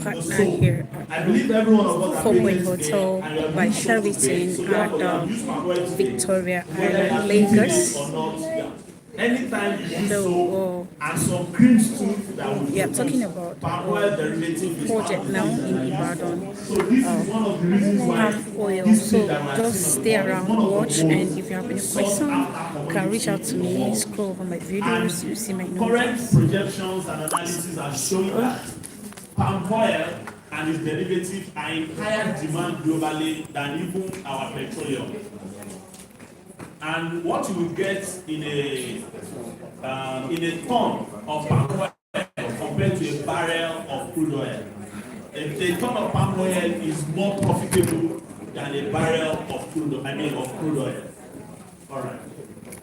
partner here at Fourpoint Hotel by Sheraton at Victoria Island, Lagos. Anytime you use So, and some creams too that will yeah, talking about palm oil derivative project now in Ibadan. So this is one of the reasons why Palm oil. this So thing that we're just seeing stay on the board around, is one of the watch, most and if you have any question, you can reach out to me. Scroll over my videos, you see my current numbers. projections and analysis are showing that palm oil and its derivatives are in higher demand globally than even our petroleum. And what you will get in a ton of palm oil compared to a barrel of crude oil. A ton of palm oil is more profitable than a barrel of crude oil. All right.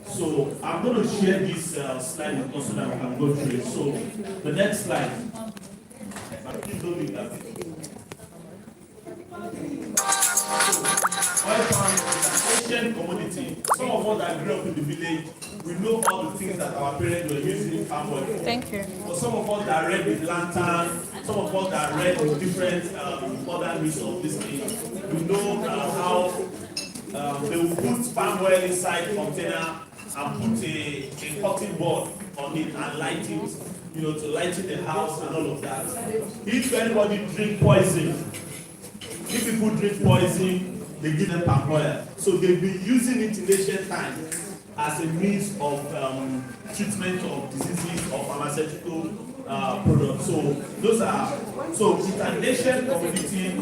So I'm going to share this slide with us so that we can go through it. So the next slide. Please don't leave that. Oil palm is an ancient commodity. Some of us that grew up in the village, we know all the things that our parents were using palm oil for. Thank you. For some of us that read the lantern, some of us that read the different other means of this thing, we know how they will put palm oil inside a container and put a cotton board on it and light it, to lighten the house and all of that. If anybody drink poison, if people drink poison, they give them palm oil. So they've been using it in ancient times as a means of treatment of diseases or pharmaceutical products. So it's an ancient commodity.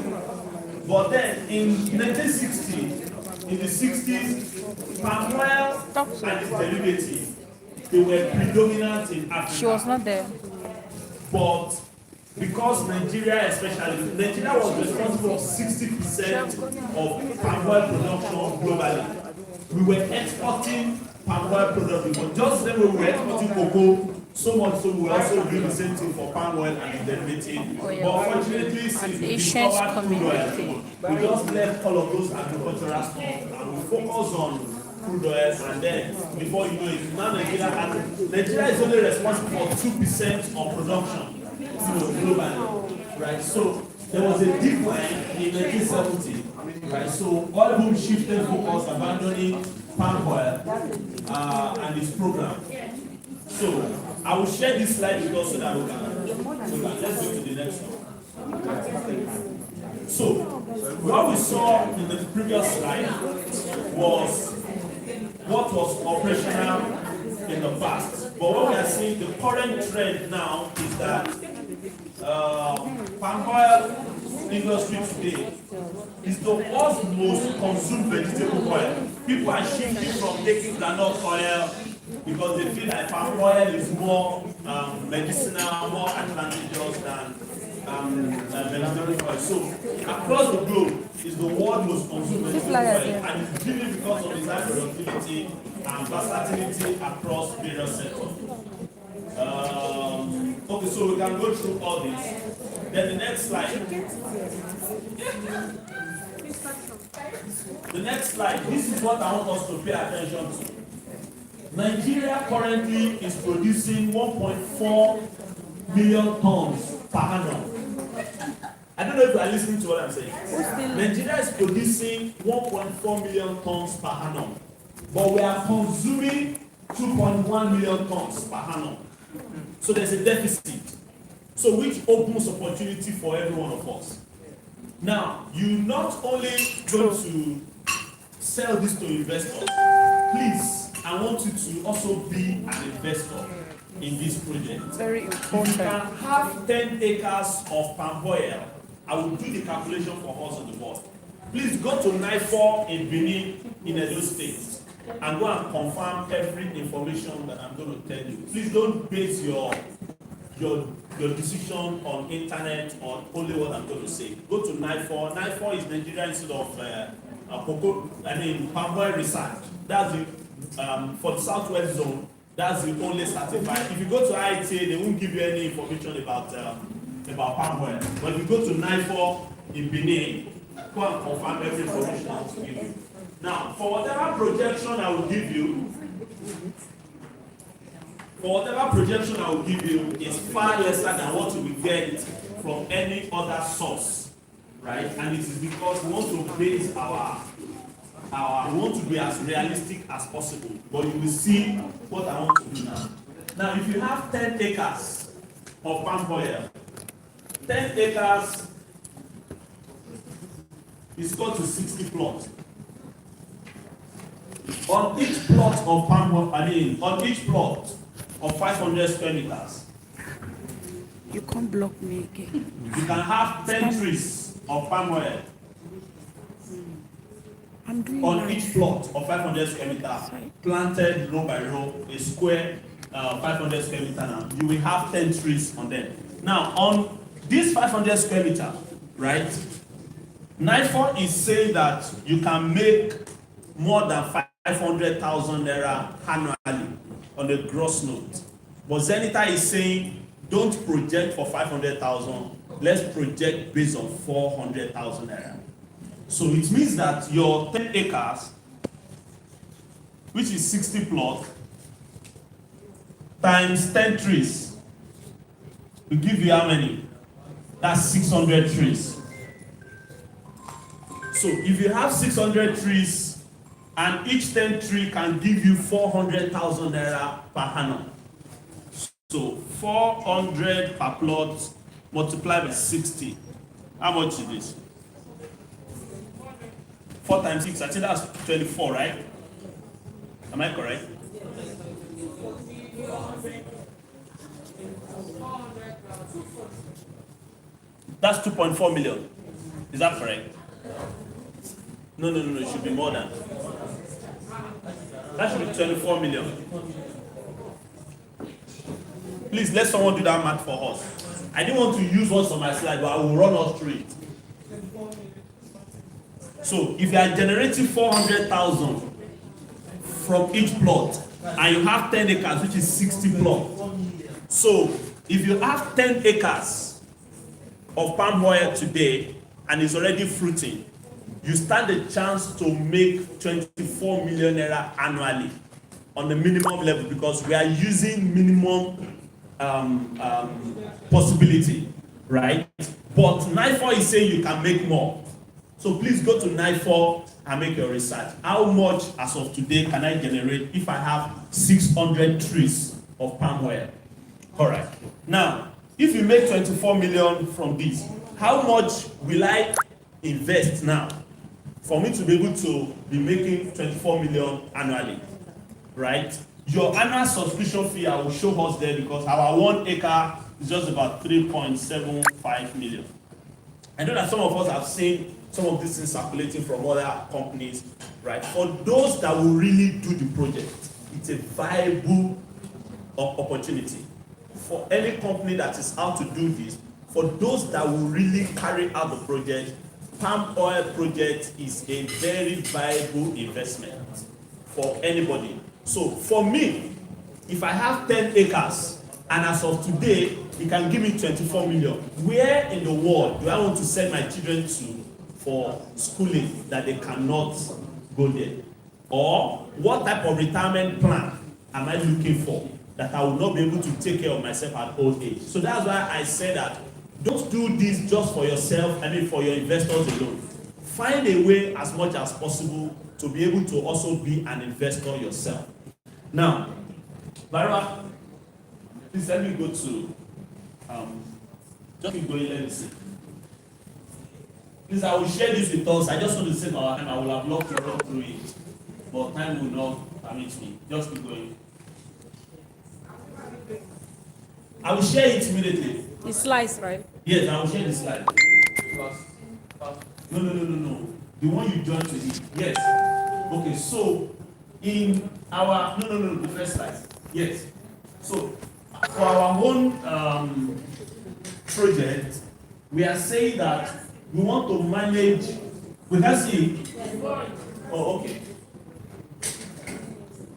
But then in 1960, in the 60s, palm oil and its derivatives, they were predominant in Africa. She was not there. But because Nigeria was responsible for 60% of palm oil production globally. We were exporting palm oil products. But just the way we were exporting cocoa, so much so we were also doing the same thing for palm oil and its derivatives. But unfortunately, since we discovered crude oil, we just left all of those agricultural stuff and we focus on crude oil, and then before you know it, now Nigeria is only responsible for 2% of production globally, right? So there was a decline in 1970, right? So oil boom shifted focus, abandoning palm oil and its program. So I will share this slide with us so that we can let's go to the next one. So what we saw in the previous slide was what was operational in the past. But what we are seeing, the current trend now is that palm oil industry today is the world's most consumed vegetable oil. People are shifting from taking groundnut oil because they feel like palm oil is more medicinal, more advantageous than vegetable oil. So across the globe is the world's most consumed vegetable oil, and it's driven because of its high productivity and versatility across various sectors. Okay, so we can go through all this. Then the next slide. The next slide, this is what I want us to pay attention to. Nigeria currently is producing 1.4 million tons per annum. I don't know if you are listening to what I'm saying. Nigeria is producing 1.4 million tons per annum, but we are consuming 2.1 million tons per annum. So there's a deficit. So which opens opportunity for every one of us. Now, you not only going to sell this to investors, please, I want you to also be an investor in this project. Very important. If you can have 10 acres of palm oil, I will do the calculation for us on the board. Please go to NIFOR in Benin, in Edo State, and go and confirm every information that I'm going to tell you. Please don't base your decision on internet or only what I'm going to say. Go to NIFOR. NIFOR is Nigeria Institute of palm oil research. That's the for the Southwest Zone. That's the only certified. If you go to IITA, they won't give you any information about palm oil. But if you go to NIFOR in Benin, go and confirm every information I will give you. Now, for whatever projection I will give you, is far lesser than what you will get from any other source, right? And it is because we want to base we want to be as realistic as possible. But you will see what I want to do now. Now, if you have 10 acres of palm oil, 10 acres is equal to 60 plots. On each plot of palm oil, on each plot of 500 square meters, You can't block me again. you can have 10 trees of palm oil I'm doing on live. each plot of 500 square meters, planted row by row, a square 500 square meter now. You will have 10 trees on them. Now, on this 500 square meter, right, NIFOR is saying that you can make more than 500,000 naira annually on a gross note. But Zenita is saying, don't project for 500,000, let's project based on 400,000 naira. So it means that your 10 acres, which is 60 plots, times 10 trees, will give you how many? That's 600 trees. So if you have 600 trees, and each 10 tree can give you 400,000 naira per annum. So 400 per plot multiplied by 60. How much is this? 4 times 6, I think that's 24, right? Am I correct? That's 2.4 million. Is that correct? No, it should be more than. That should be 24 million. Please let someone do that math for us. I didn't want to use what's on my slide, but I will run us through it. So if you are generating 400,000 from each plot, and you have 10 acres, which is 60 plots. So if you have 10 acres of palm oil today, and it's already fruiting, you stand a chance to make 24 million naira annually on the minimum level, because we are using minimum possibility, right? But NIFOR is saying you can make more. So please go to NIFOR and make your research. How much as of today can I generate if I have 600 trees of palm oil? All right. Now, if you make 24 million from this, how much will I invest now for me to be able to be making 24 million annually, right? Your annual subscription fee, I will show us there, because our 1 acre is just about 3.75 million. I know that some of us have seen some of these things circulating from other companies, right? For those that will really do the project, it's a viable opportunity. For any company that is out to do this, for those that will really carry out the project, palm oil project is a very viable investment for anybody. So for me, if I have 10 acres, and as of today, it can give me 24 million, where in the world do I want to send my children to for schooling that they cannot go there? Or what type of retirement plan am I looking for that I will not be able to take care of myself at old age? So that's why I say that don't do this just for yourself, for your investors alone. Find a way as much as possible to be able to also be an investor yourself. Now, Lara, please let me go to, just keep going, let me see. Please, I will share this with us. I just want to save our time. I will have loved to run through it, but time will not permit me. Just keep going. I will share it immediately. The slides, right? Yes, I will share the slide. No. The one you joined to it. Yes. Okay, so in our the first slide. Yes. So for our own project, we are saying that we want to manage. We can see. Oh, okay.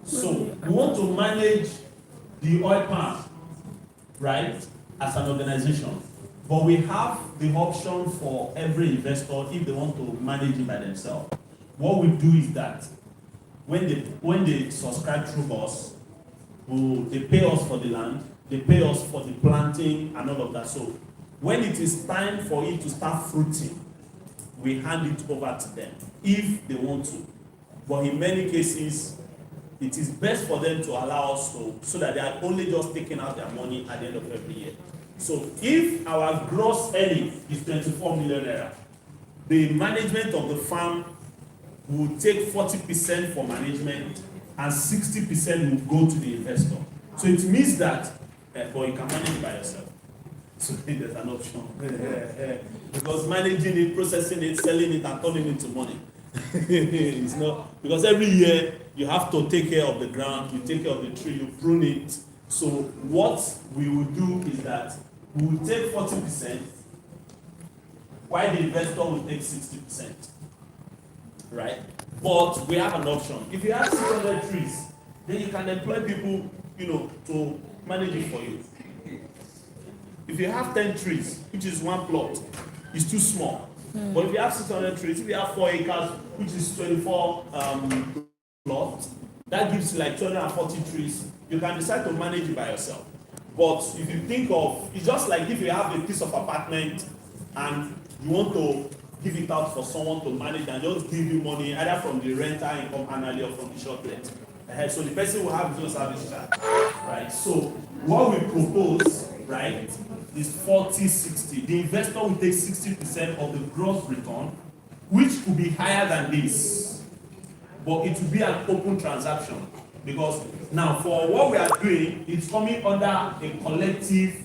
So we want to manage the oil palm, right, as an organization. But we have the option for every investor, if they want to manage it by themselves. What we do is that when they subscribe through us, they pay us for the land, they pay us for the planting and all of that. So When it is time for it to start fruiting, we hand it over to them if they want to. But in many cases, it is best for them to allow us to, so that they are only just taking out their money at the end of every year. So if our gross earning is 24 million naira, the management of the farm will take 40% for management and 60% will go to the investor. So it means that, but you can manage by yourself. So there's an option. Because managing it, processing it, selling it, and turning it into money. It's not, because every year you have to take care of the ground, you take care of the tree, you prune it. So what we will do is that we will take 40%, while the investor will take 60%. Right? But we have an option. If you have 600 trees, then you can employ people, to manage it for you. If you have 10 trees, which is one plot, it's too small. But if you have 600 trees, if you have 4 acres, which is 24 plots, that gives you like 240 trees. You can decide to manage it by yourself. But if you think of, it's just like if you have a piece of apartment and you want to give it out for someone to manage and just give you money either from the rental income annually or from the short rent. So the person will have no service charge, right? So what we propose, right, is 40-60. The investor will take 60% of the gross return, which could be higher than this, but it will be an open transaction. Because now for what we are doing, it's coming under a collective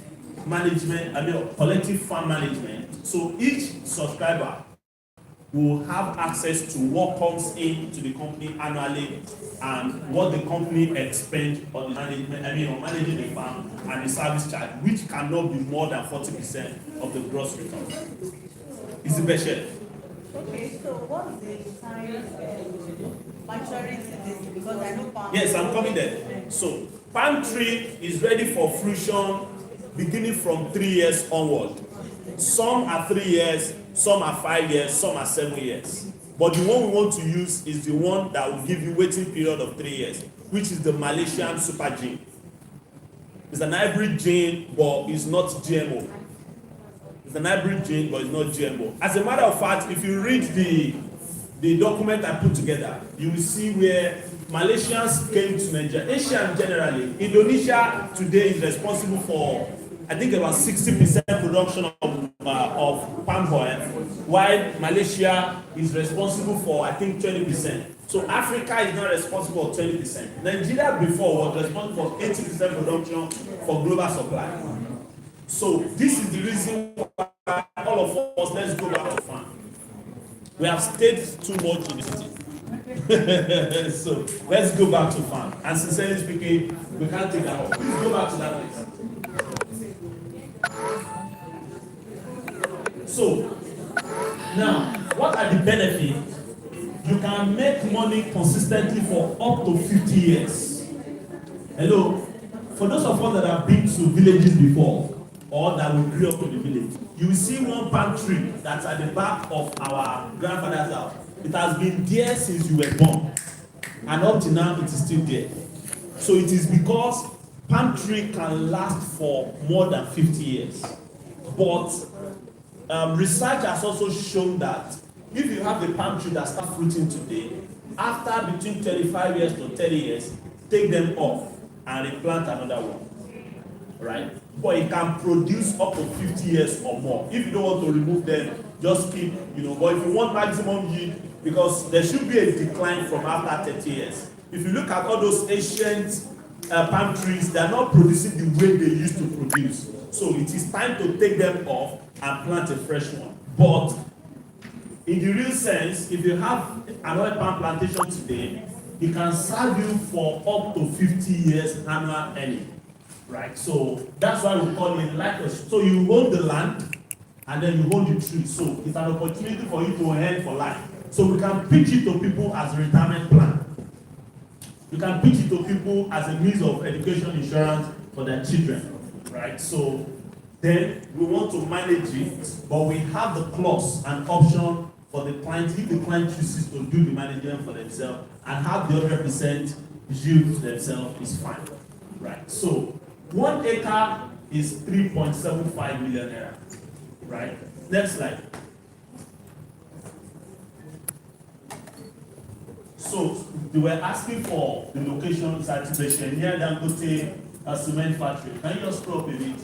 management, collective farm management. So each subscriber will have access to what comes into the company annually and what the company expends on the management, on managing the farm and the service charge, which cannot be more than 40% of the gross return. Is the best share? Okay, so what's the time maturity this? Because I know palm. Yes, I'm coming there. So palm tree is ready for fruition beginning from 3 years onward. Some are 3 years, some are 5 years, some are 7 years. But the one we want to use is the one that will give you waiting period of 3 years, which is the Malaysian super gene. It's an hybrid gene, but it's not GMO. It's an hybrid gene, but it's not GMO. As a matter of fact, if you read the document I put together, you will see where Malaysians came to Nigeria. Asian generally, Indonesia today is responsible for, I think, about 60% production of palm oil, while Malaysia is responsible for, I think, 20%. So Africa is not responsible for 20%. Nigeria before was responsible for 80% production for global supply. So this is the reason why all of us, let's go back to farm. We have stayed too much in the city. So let's go back to farm. And sincerely speaking, we can't take that off. Please go back to that place. So now, what are the benefits? You can make money consistently for up to 50 years. Hello? For those of us that have been to villages before, or that we grew up in the village, you will see one palm tree that's at the back of our grandfather's house. It has been there since you were born, and up to now it is still there. So it is because palm tree can last for more than 50 years. But research has also shown that if you have a palm tree that starts fruiting today, after between 25 years to 30 years, take them off and replant another one, right? But it can produce up to 50 years or more. If you don't want to remove them, just keep, but if you want maximum yield, because there should be a decline from after 30 years. If you look at all those ancient palm trees, they are not producing the way they used to produce. So it is time to take them off and plant a fresh one. But in the real sense, if you have another palm plantation today, it can serve you for up to 50 years annual earning. Right? So that's why we call it like a, so you own the land and then you own the tree. So it's an opportunity for you to earn for life. So we can pitch it to people as a retirement plan. You can pitch it to people as a means of education insurance for their children. Right? So then we want to manage it, but we have the clause and option for the client, if the client chooses to do the management for themselves and have the 100% yield to themselves, is fine. Right? So 1 acre is 3.75 million naira. right? Next slide. So they were asking for the locations at Ritbest near Dangote cement factory. Can you just scroll up a bit?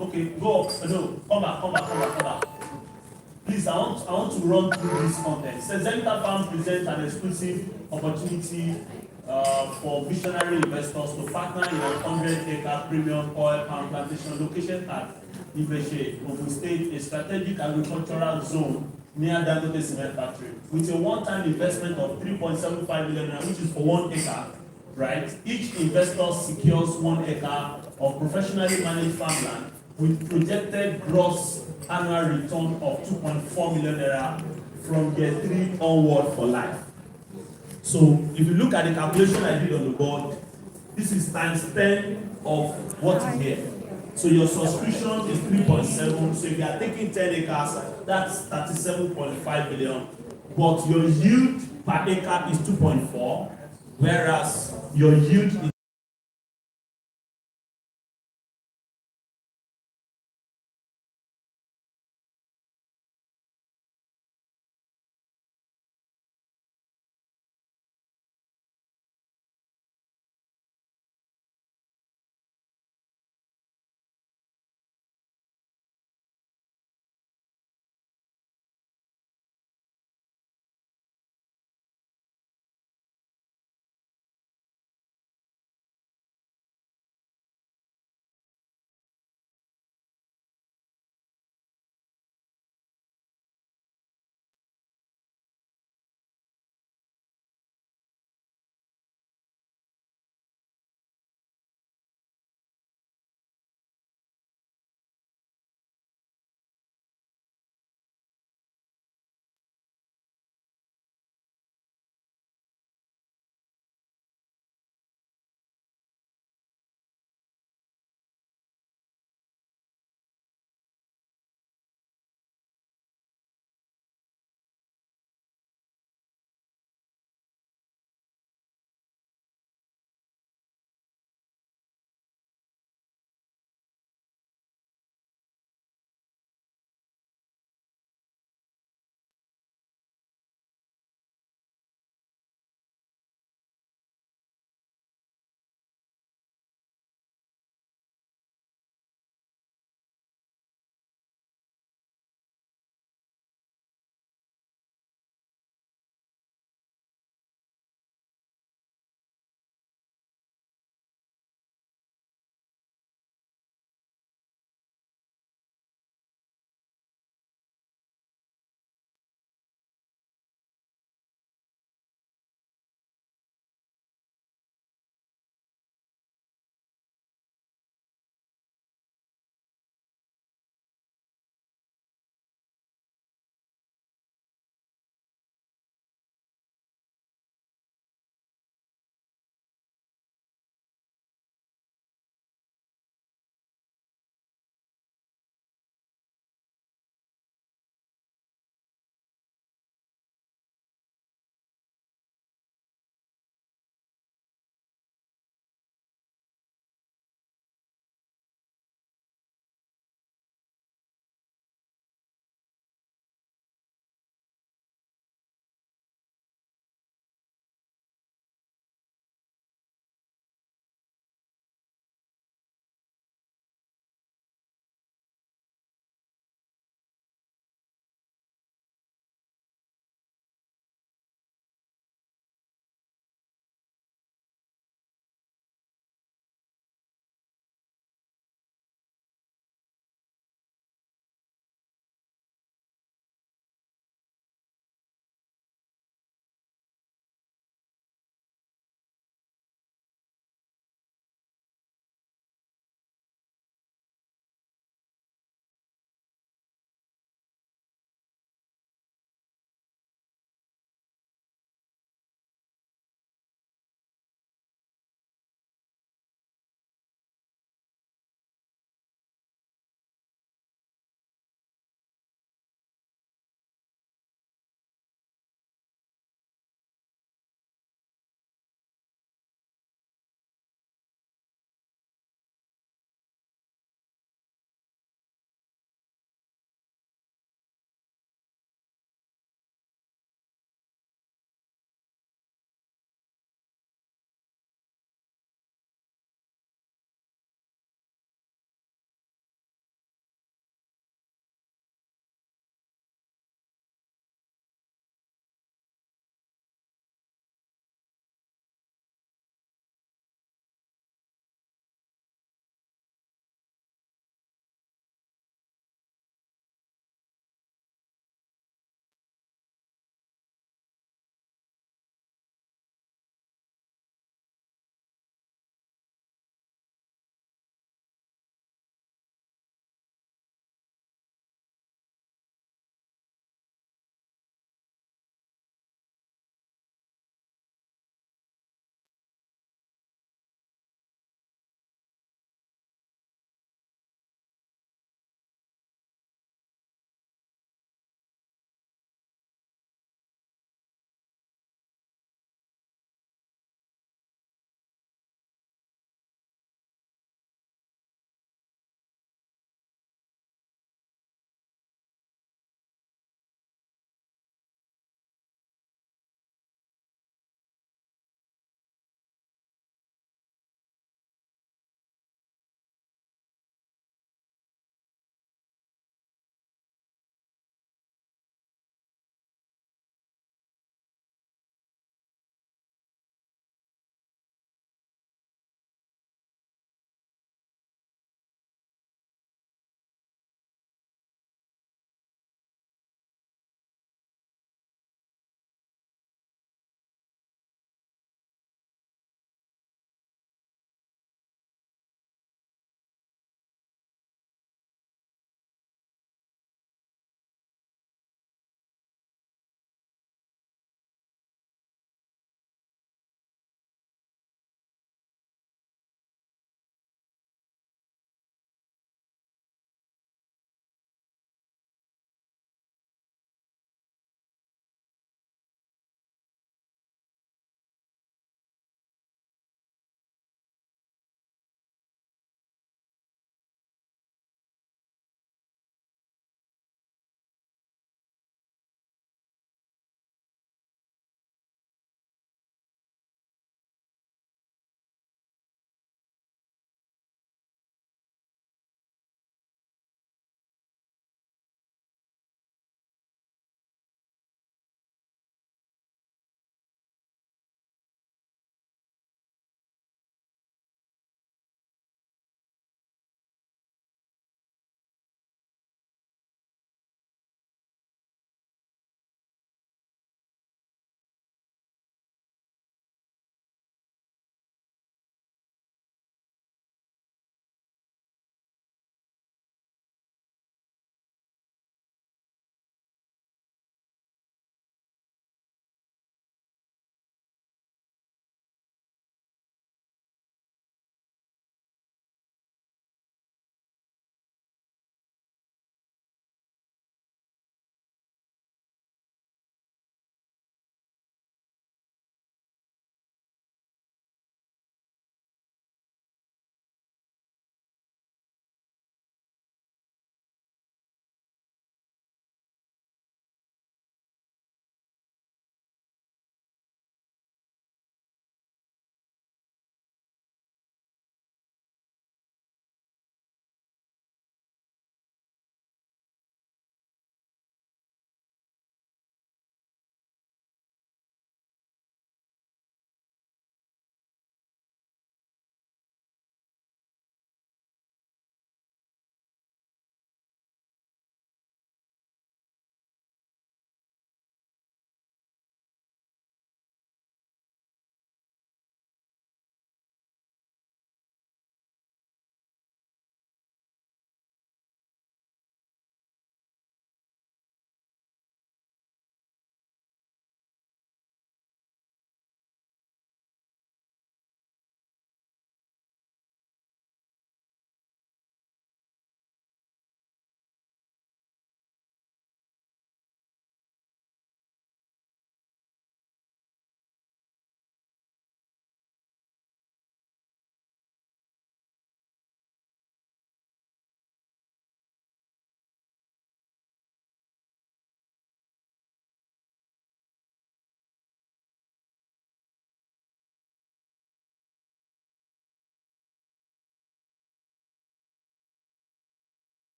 Okay, go up. No, come back. Please, I want to run through this content. It says Zenith Farm presents an exclusive opportunity for visionary investors to partner in a 100-acre premium oil palm plantation located at Ritbest, Ogun State, a strategic agricultural zone near Dangote cement factory, with a one-time investment of 3.75 million, which is for 1 acre, right? Each investor secures 1 acre of professionally managed farmland with projected gross annual return of 2.4 million naira from year 3 onward for life. So if you look at the calculation I did on the board, this is times 10 of what is here. So your subscription is 3.7. So if you are taking 10 acres, that's 37.5 million. But your yield per acre is 2.4, whereas your yield is